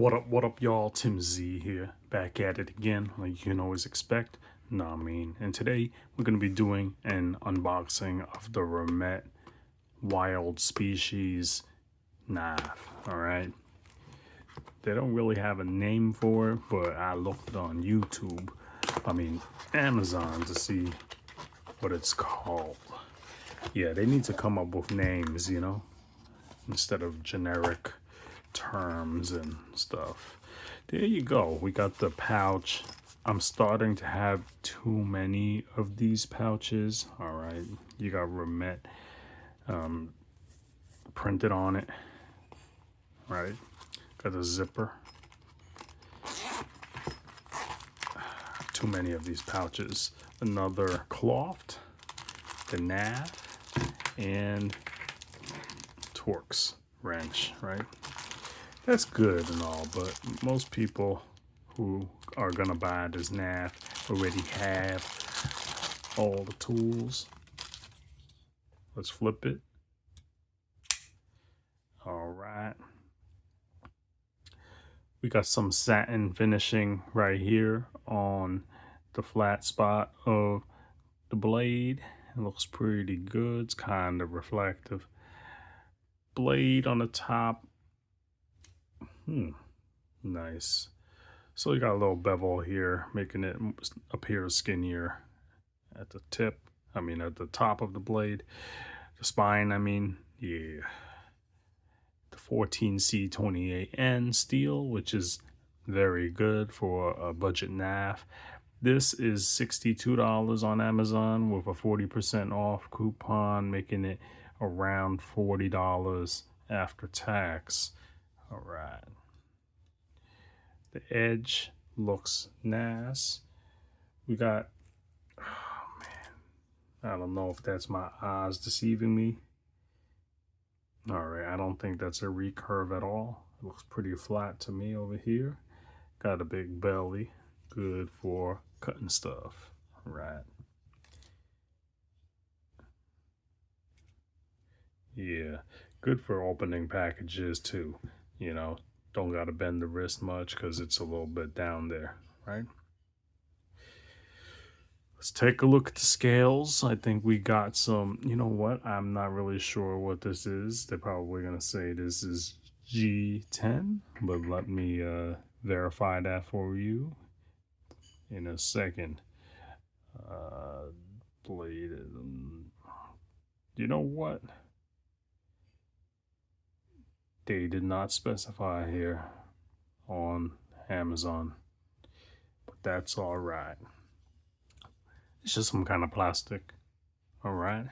what up, y'all? Tim Z here, back at it again, like you can always expect. Nah, I mean, and today we're gonna be doing an unboxing of the Remette Wild Species knife. All right, they don't really have a name for it, but I looked on YouTube, Amazon, to see what it's called. Yeah, they need to come up with names, instead of generic terms and stuff. There you go. We got the pouch. I'm starting to have too many of these pouches. All right, you got Remette printed on it. Right, got a zipper. Too many of these pouches. Another cloth, the nav, and Torx wrench. Right. That's good and all, but most people who are gonna buy this nav already have all the tools. Let's flip it. All right. We got some satin finishing right here on the flat spot of the blade. It looks pretty good. It's kind of reflective. Blade on the top. Nice. So you got a little bevel here, making it appear skinnier at the tip. At the top of the blade. The spine, yeah. The 14C28N steel, which is very good for a budget knife. This is $62 on Amazon with a 40% off coupon, making it around $40 after tax. All right. The edge looks nice. We got, oh man, I don't know if that's my eyes deceiving me. All right, I don't think that's a recurve at all. It looks pretty flat to me over here. Got a big belly, good for cutting stuff. All right. Yeah, good for opening packages too. Don't gotta bend the wrist much because it's a little bit down there, right? Let's take a look at the scales. I think we got some, you know what? I'm not really sure what this is. They're probably gonna say this is G10, but let me verify that for you in a second. Blade, you know what? They did not specify here on Amazon, but that's all right. It's just some kind of plastic. All right.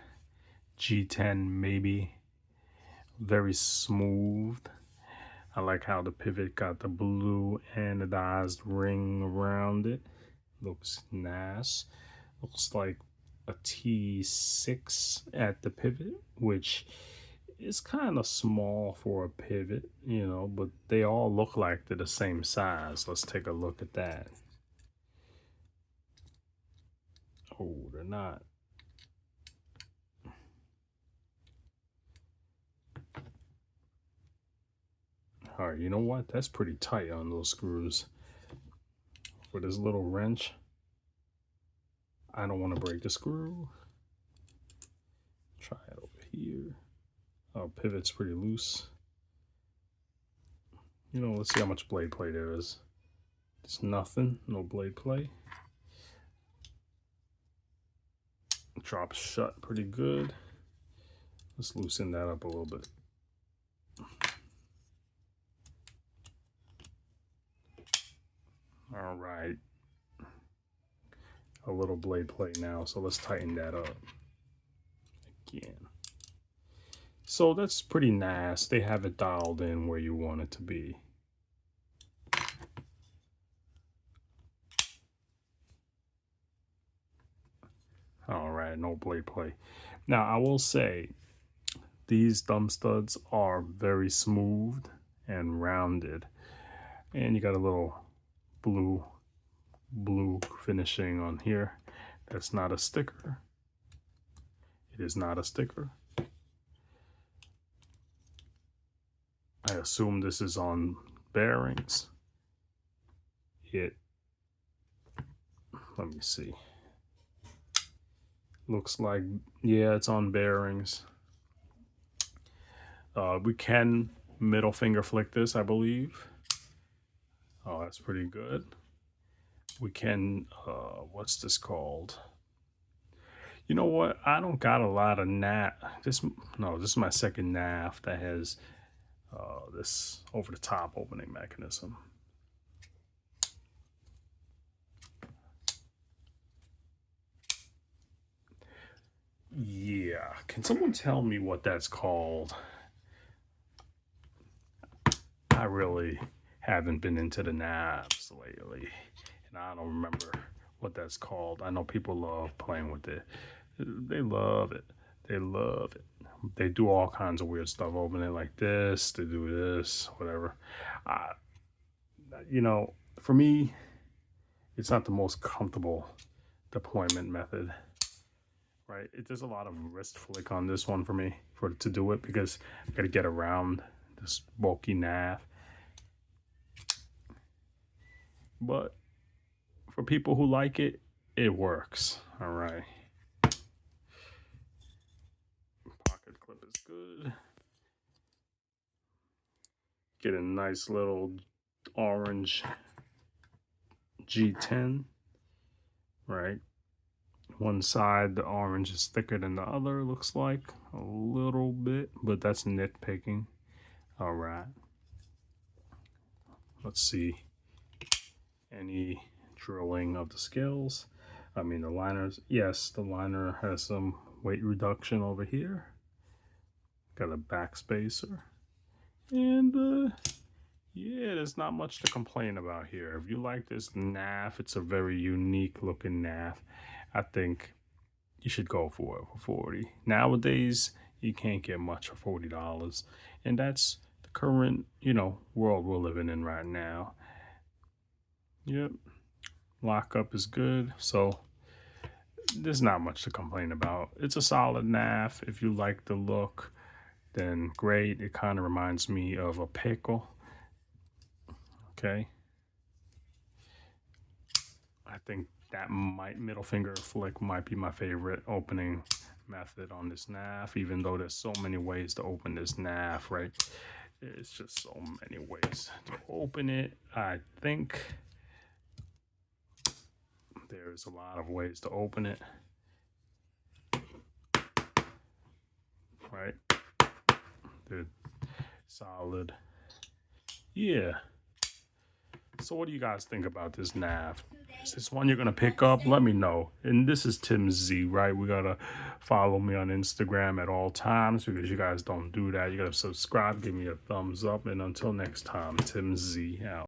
G10 maybe. Very smooth. I like how the pivot got the blue anodized ring around it. Looks nice. Looks like a T6 at the pivot, which is kind of small for a pivot, but they all look like they're the same size. Let's take a look at that. Oh, they're not. All right, you know what? That's pretty tight on those screws. For this little wrench, I don't want to break the screw. Try it over here. Oh, pivot's pretty loose. Let's see how much blade play there is. It's nothing, no blade play. Drops shut pretty good. Let's loosen that up a little bit. All right. A little blade play now, so let's tighten that up again. So that's pretty nice. They have it dialed in where you want it to be. All right, no blade play. Now, I will say, these thumb studs are very smooth and rounded. And you got a little blue finishing on here. That's not a sticker. It is not a sticker. I assume this is on bearings, let me see. Looks like, yeah, it's on bearings. We can middle finger flick this, I believe. Oh, that's pretty good. We can, what's this called? You know what? I don't got a lot of this is my second nav that has this over the top opening mechanism. Yeah, can someone tell me what that's called? I really haven't been into the nabs lately, and I don't remember what that's called. I know people love playing with it. They love it. They love it. They do all kinds of weird stuff, open it like this, they do this, whatever. You know, for me, it's not the most comfortable deployment method, right? There's a lot of wrist flick on this one for me to do it, because I got to get around this bulky nav. But for people who like it, it works. All right. Pocket clip is good. Get a nice little orange G10, right? One side, the orange is thicker than the other, looks like a little bit, but that's nitpicking. All right. Let's see. Any drilling of the scales. I mean, the liners. Yes, the liner has some weight reduction over here. Got a backspacer. And yeah, there's not much to complain about here. If you like this nav, it's a very unique looking nav. I think you should go for it for $40. Nowadays, you can't get much for $40. And that's the current, world we're living in right now. Yep. Lockup is good. So there's not much to complain about. It's a solid nav. If you like the look, then great. It kind of reminds me of a pickle. Okay. I think that middle finger flick might be my favorite opening method on this nav, even though there's so many ways to open this nav, right? It's just so many ways to open it. I think there's a lot of ways to open it, right? They're solid. Yeah. So what do you guys think about this nav? Is this one you're gonna pick up? Let me know. And this is Tim Z, right? We gotta follow me on Instagram at all times, because you guys don't do that. You gotta subscribe, give me a thumbs up, and until next time, Tim Z out.